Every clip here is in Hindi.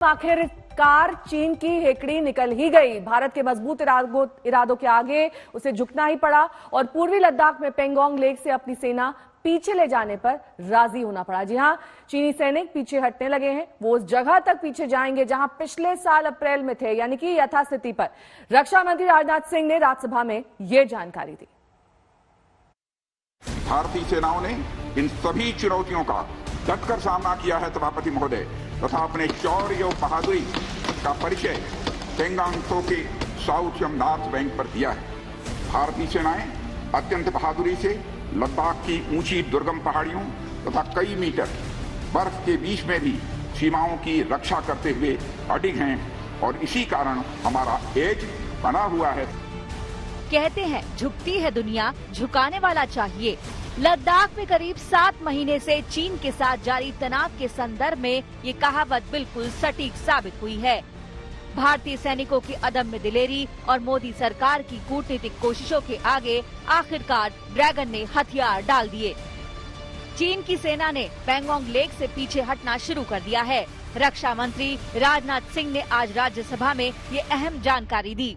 आखिरकार चीन की हेकड़ी निकल ही गई। भारत के मजबूत इरादों के आगे उसे झुकना ही पड़ा और पूर्वी लद्दाख में पेंगोंग लेक से अपनी सेना पीछे ले जाने पर राजी होना पड़ा। जी हां, चीनी सैनिक पीछे हटने लगे हैं। वो उस जगह तक पीछे जाएंगे जहां पिछले साल अप्रैल में थे, यानी कि यथास्थिति पर। रक्षा मंत्री राजनाथ सिंह ने राज्यसभा में यह जानकारी दी। भारतीय सेनाओं ने इन सभी चुनौतियों का डटकर सामना किया है सभापति महोदय, तथा अपने शौर्य और बहादुरी का परिचय पेंगोंग त्सो के साउथ एवं नॉर्थ बैंक पर दिया है। भारतीय सेनाएं अत्यंत बहादुरी से लद्दाख की ऊंची दुर्गम पहाड़ियों तथा कई मीटर बर्फ के बीच में भी सीमाओं की रक्षा करते हुए अडिग हैं और इसी कारण हमारा एज बना हुआ है। कहते हैं झुकती है दुनिया, झुकाने वाला चाहिए। लद्दाख में करीब 7 महीने से चीन के साथ जारी तनाव के संदर्भ में ये कहावत बिल्कुल सटीक साबित हुई है। भारतीय सैनिकों की अदम्य दिलेरी और मोदी सरकार की कूटनीतिक कोशिशों के आगे आखिरकार ड्रैगन ने हथियार डाल दिए। चीन की सेना ने पेंगोंग लेक से पीछे हटना शुरू कर दिया है। रक्षा मंत्री राजनाथ सिंह ने आज राज्यसभा में ये अहम जानकारी दी।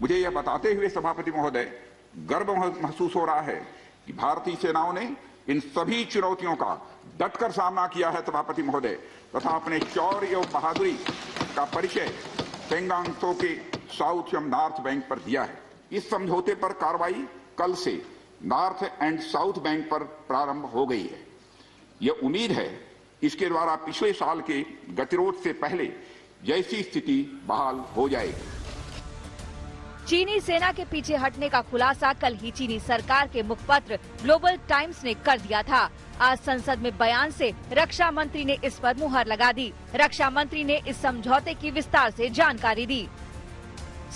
मुझे यह बताते हुए सभापति महोदय गर्व महसूस हो रहा है कि भारतीय सेनाओं ने इन सभी चुनौतियों का डटकर सामना किया है सभापति महोदय, तथा अपने शौर्य और बहादुरी का परिचय पेंगोंग त्सो के साउथ एवं नॉर्थ बैंक पर दिया है। इस समझौते पर कार्रवाई कल से नॉर्थ एंड साउथ बैंक पर प्रारंभ हो गई है। यह उम्मीद है इसके द्वारा पिछले साल के गतिरोध से पहले जैसी स्थिति बहाल हो जाएगी। चीनी सेना के पीछे हटने का खुलासा कल ही चीनी सरकार के मुखपत्र ग्लोबल टाइम्स ने कर दिया था। आज संसद में बयान से रक्षा मंत्री ने इस पर मुहर लगा दी। रक्षा मंत्री ने इस समझौते की विस्तार से जानकारी दी।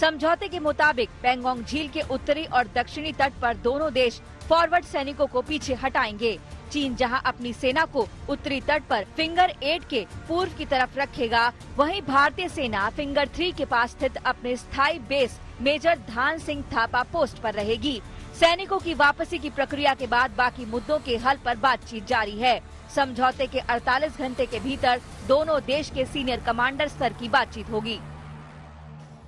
समझौते के मुताबिक पेंगोंग झील के उत्तरी और दक्षिणी तट पर दोनों देश फॉरवर्ड सैनिकों को पीछे हटाएंगे। चीन जहां अपनी सेना को उत्तरी तट पर फिंगर 8 के पूर्व की तरफ रखेगा, वहीं भारतीय सेना फिंगर 3 के पास स्थित अपने स्थायी बेस मेजर धान सिंह थापा पोस्ट पर रहेगी। सैनिकों की वापसी की प्रक्रिया के बाद बाकी मुद्दों के हल पर बातचीत जारी है। समझौते के 48 घंटे के भीतर दोनों देश के सीनियर कमांडर स्तर की बातचीत होगी।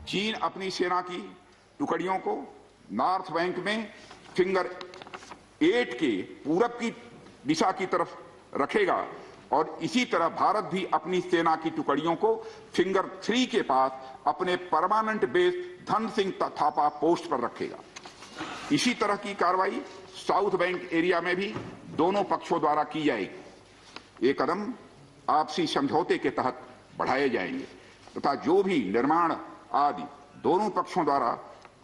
चीन अपनी सेना की टुकड़ियों को नॉर्थ बैंक में फिंगर 8 के पूरब की दिशा की तरफ रखेगा और इसी तरह भारत भी अपनी सेना की टुकड़ियों को फिंगर 3 के पास अपने permanent base Dhan Singh Thapa post पर रखेगा। इसी तरह की कार्रवाई साउथ बैंक एरिया में भी दोनों पक्षों द्वारा की जाएगी। ये कदम आपसी समझौते के तहत बढ़ाए जाएंगे तथा जो भी निर्माण आदि दोनों पक्षों द्वारा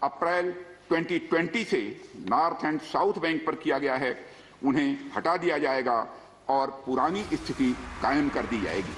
अप्रैल 2020 से नॉर्थ एंड साउथ बैंक पर किया गया है, उन्हें हटा दिया जाएगा और पुरानी स्थिति कायम कर दी जाएगी।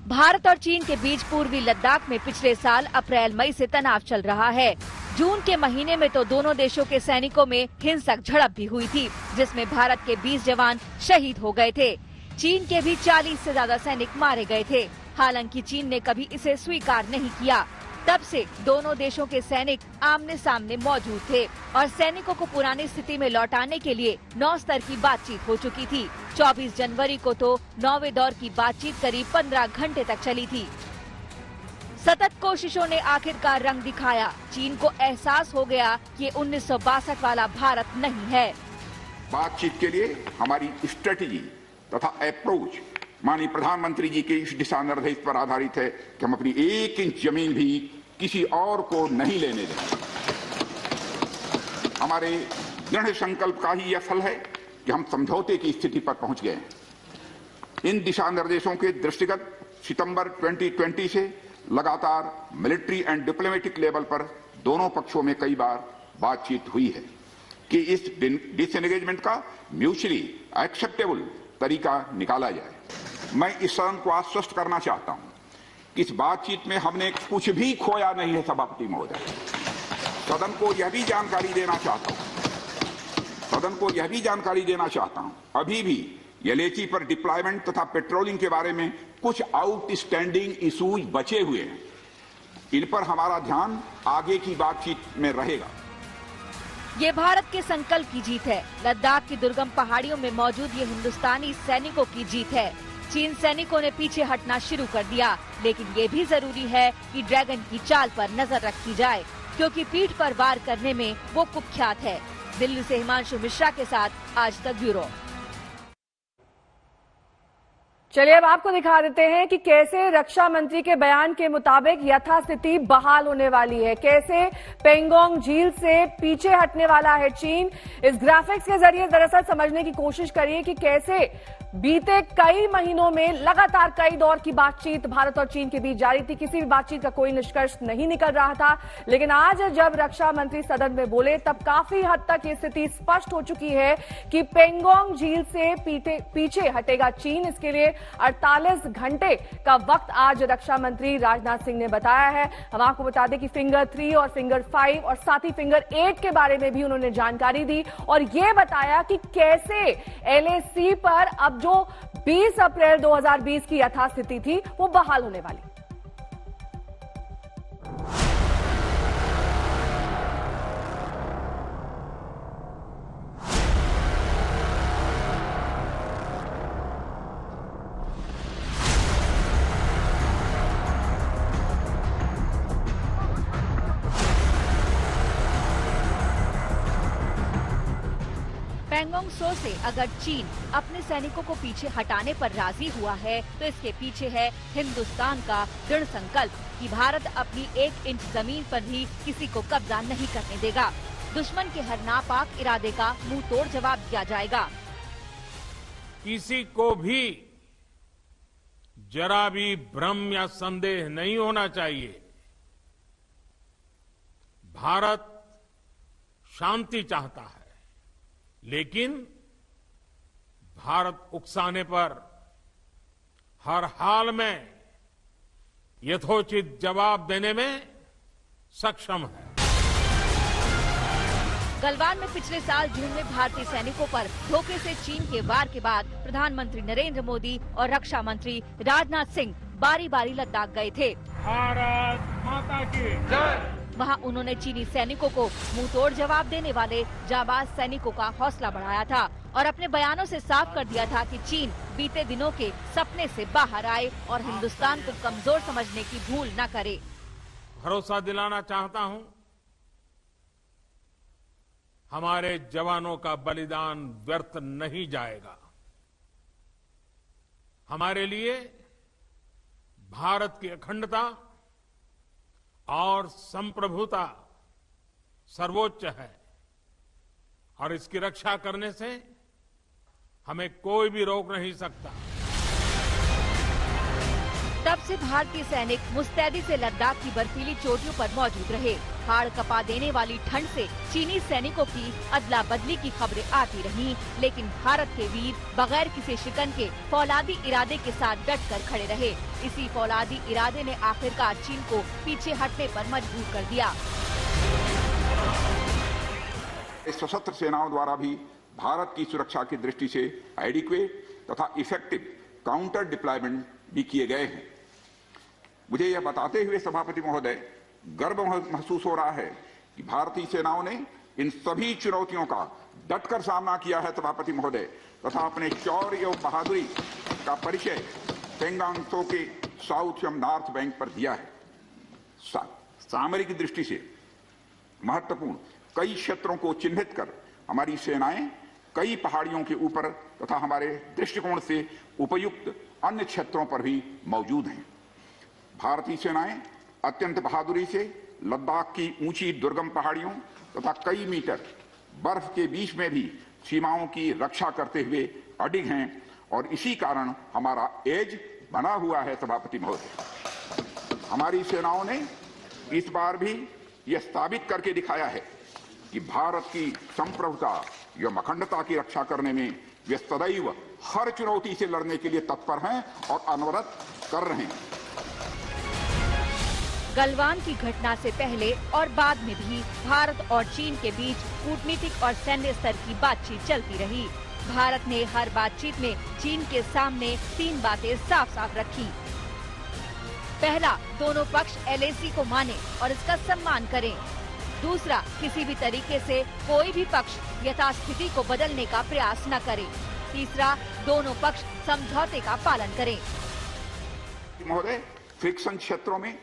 भारत और चीन के बीच पूर्वी लद्दाख में पिछले साल अप्रैल मई से तनाव चल रहा है। जून के महीने में तो दोनों देशों के सैनिकों में हिंसक झड़प भी हुई थी, जिसमें भारत के 20 जवान शहीद हो गए थे। चीन के भी 40 से ज्यादा सैनिक मारे गए थे। हालांकि चीन ने कभी इसे स्वीकार नहीं किया। तब से दोनों देशों के सैनिक आमने सामने मौजूद थे और सैनिकों को पुरानी स्थिति में लौटाने के लिए 9 स्तर की बातचीत हो चुकी थी। 24 जनवरी को तो 9वें दौर की बातचीत करीब 15 घंटे तक चली थी। सतत कोशिशों ने आखिरकार रंग दिखाया। चीन को एहसास हो गया कि 1962 वाला भारत नहीं है। बातचीत के लिए हमारी स्ट्रेटेजी तथा अप्रोच माननीय प्रधानमंत्री जी के इस दिशा निर्देश पर आधारित है कि हम अपनी 1 इंच जमीन भी किसी और को नहीं लेने देंगे। हमारे दृढ़ संकल्प का ही यह फल है कि हम समझौते की स्थिति पर पहुंच गए हैं। इन दिशा निर्देशों के दृष्टिगत सितंबर 2020 से लगातार मिलिट्री एंड डिप्लोमेटिक लेवल पर दोनों पक्षों में कई बार बातचीत हुई है कि इस डिसएंगेजमेंट का म्यूचुअली एक्सेप्टेबल तरीका निकाला जाए। मैं इस सदन को आश्वस्त करना चाहता हूं कि इस बातचीत में हमने कुछ भी खोया नहीं है सभापति महोदय। सदन को यह भी जानकारी देना चाहता हूं अभी भी एलएसी पर डिप्लॉयमेंट तथा पेट्रोलिंग के बारे में कुछ आउटस्टैंडिंग इश्यूज बचे हुए हैं। इन पर हमारा ध्यान आगे की बातचीत में रहेगा। ये भारत के संकल्प की जीत है। लद्दाख की दुर्गम पहाड़ियों में मौजूद ये हिंदुस्तानी सैनिकों की जीत है। चीन सैनिकों ने पीछे हटना शुरू कर दिया, लेकिन ये भी जरूरी है कि ड्रैगन की चाल पर नजर रखी जाए, क्योंकि पीठ पर वार करने में वो कुख्यात है। दिल्ली से हिमांशु मिश्रा के साथ आज तक ब्यूरो। चलिए अब आपको दिखा देते हैं कि कैसे रक्षा मंत्री के बयान के मुताबिक यथास्थिति बहाल होने वाली है, कैसे पेंगोंग झील से पीछे हटने वाला है चीन। इस ग्राफिक्स के जरिए दरअसल समझने की कोशिश करिए कि कैसे बीते कई महीनों में लगातार कई दौर की बातचीत भारत और चीन के बीच जारी थी, किसी भी बातचीत का कोई निष्कर्ष नहीं निकल रहा था। लेकिन आज जब रक्षा मंत्री सदन में बोले तब काफी हद तक ये स्थिति स्पष्ट हो चुकी है कि पेंगोंग झील से पीछे हटेगा चीन। इसके लिए 48 घंटे का वक्त आज रक्षा मंत्री राजनाथ सिंह ने बताया है। हम आपको बता दें कि फिंगर 3 और फिंगर 5 और साथ ही फिंगर 8 के बारे में भी उन्होंने जानकारी दी और ये बताया कि कैसे LAC पर अब जो 20 अप्रैल 2020 की यथास्थिति थी वो बहाल होने वाली। पेंगोंग त्सो से अगर चीन अपने सैनिकों को पीछे हटाने पर राजी हुआ है तो इसके पीछे है हिंदुस्तान का दृढ़ संकल्प कि भारत अपनी 1 इंच जमीन पर भी किसी को कब्जा नहीं करने देगा। दुश्मन के हर नापाक इरादे का मुंह तोड़ जवाब दिया जाएगा। किसी को भी जरा भी भ्रम या संदेह नहीं होना चाहिए। भारत शांति चाहता है, लेकिन भारत उकसाने पर हर हाल में यथोचित जवाब देने में सक्षम है। गलवान में पिछले साल जून में भारतीय सैनिकों पर धोखे से चीन के वार के बाद प्रधानमंत्री नरेंद्र मोदी और रक्षा मंत्री राजनाथ सिंह बारी बारी लद्दाख गए थे। भारत माता की जय। वहां उन्होंने चीनी सैनिकों को मुंह तोड़ जवाब देने वाले जाबाज सैनिकों का हौसला बढ़ाया था और अपने बयानों से साफ कर दिया था कि चीन बीते दिनों के सपने से बाहर आए और हिंदुस्तान को कमजोर समझने की भूल न करे। भरोसा दिलाना चाहता हूं, हमारे जवानों का बलिदान व्यर्थ नहीं जाएगा। हमारे लिए भारत की अखंडता और संप्रभुता सर्वोच्च है और इसकी रक्षा करने से हमें कोई भी रोक नहीं सकता। तब से भारतीय सैनिक मुस्तैदी से लद्दाख की बर्फीली चोटियों पर मौजूद रहे। हाड़ कपा देने वाली ठंड से चीनी सैनिकों की अदला बदली की खबरें आती रहीं, लेकिन भारत के वीर बगैर किसी शिकन के फौलादी इरादे के साथ डट कर खड़े रहे। इसी फौलादी इरादे ने आखिरकार चीन को पीछे हटने पर मजबूर कर दिया। सशस्त्र सेनाओं द्वारा भी भारत की सुरक्षा की दृष्टि से एडिक्वेट तथा इफेक्टिव काउंटर डिप्लॉयमेंट भी किए गए हैं। मुझे यह बताते हुए सभापति महोदय गर्व महसूस हो रहा है कि भारतीय सेनाओं ने इन सभी चुनौतियों का डटकर सामना किया है सभापति महोदय, तथा अपने शौर्य और बहादुरी का परिचय पेंगोंग त्सो के साउथ एवं नॉर्थ बैंक पर दिया है। सामरिक दृष्टि से महत्वपूर्ण कई क्षेत्रों को चिन्हित कर हमारी सेनाएं कई पहाड़ियों के ऊपर तथा हमारे दृष्टिकोण से उपयुक्त अन्य क्षेत्रों पर भी मौजूद हैं। भारतीय सेनाएं अत्यंत बहादुरी से लद्दाख की ऊंची दुर्गम पहाड़ियों तथा कई मीटर बर्फ के बीच में भी सीमाओं की रक्षा करते हुए अडिग हैं और इसी कारण हमारा एज बना हुआ है। सभापति महोदय, हमारी सेनाओं ने इस बार भी यह साबित करके दिखाया है कि भारत की संप्रभुता एवं अखंडता की रक्षा करने में वे सदैव हर चुनौती से लड़ने के लिए तत्पर हैं और अनवरत कर रहे हैं। गलवान की घटना से पहले और बाद में भी भारत और चीन के बीच कूटनीतिक और सैन्य स्तर की बातचीत चलती रही। भारत ने हर बातचीत में चीन के सामने 3 बातें साफ साफ रखी। पहला, दोनों पक्ष LAC को माने और इसका सम्मान करें। दूसरा, किसी भी तरीके से कोई भी पक्ष यथास्थिति को बदलने का प्रयास न करे। तीसरा, दोनों पक्ष समझौते का पालन करें। महोदय, फ्रिक्शन क्षेत्रों में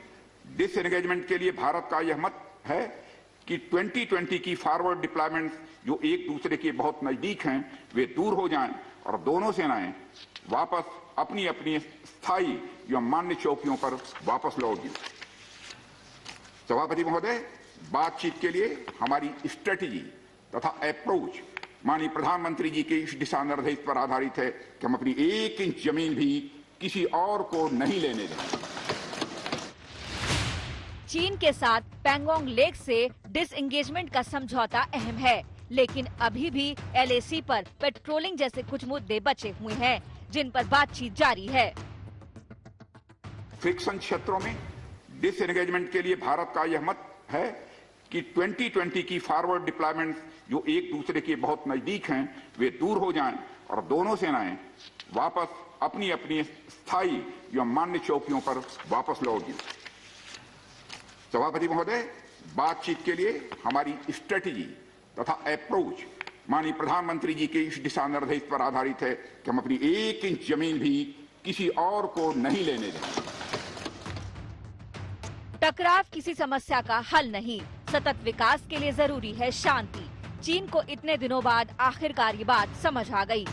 डिसएंगेजमेंट के लिए भारत का यह मत है कि 2020 की फॉरवर्ड डिप्लॉयमेंट जो एक दूसरे के बहुत नजदीक हैं वे दूर हो जाएं और दोनों सेनाएं वापस अपनी अपनी स्थायी या मान्य चौकियों पर वापस लौट गई। सभापति महोदय, बातचीत के लिए हमारी स्ट्रेटेजी तथा अप्रोच माननीय प्रधानमंत्री जी के इस दिशा निर्देश पर आधारित है कि हम अपनी 1 इंच जमीन भी किसी और को नहीं लेने देंगे। चीन के साथ पैंगोंग लेक से डिसएंगेजमेंट का समझौता अहम है, लेकिन अभी भी LAC पर पेट्रोलिंग जैसे कुछ मुद्दे बचे हुए हैं, जिन पर बातचीत जारी है। फ्रिक्शन क्षेत्रों में डिसएंगेजमेंट के लिए भारत का यह मत है कि 2020 की फॉरवर्ड डिप्लॉयमेंट जो एक दूसरे के बहुत नजदीक हैं वे दूर हो जाएं और दोनों सेनाएं वापस अपनी अपनी स्थायी या मान्य चौकियों पर वापस लौट गई। सभापति महोदय, बातचीत के लिए हमारी स्ट्रेटेजी तथा अप्रोच माननीय प्रधानमंत्री जी के इस दिशा निर्देश पर आधारित है कि हम अपनी 1 इंच जमीन भी किसी और को नहीं लेने देंगे। टकराव किसी समस्या का हल नहीं, सतत विकास के लिए जरूरी है शांति। चीन को इतने दिनों बाद आखिरकार ये बात समझ आ गई।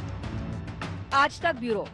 आज तक ब्यूरो।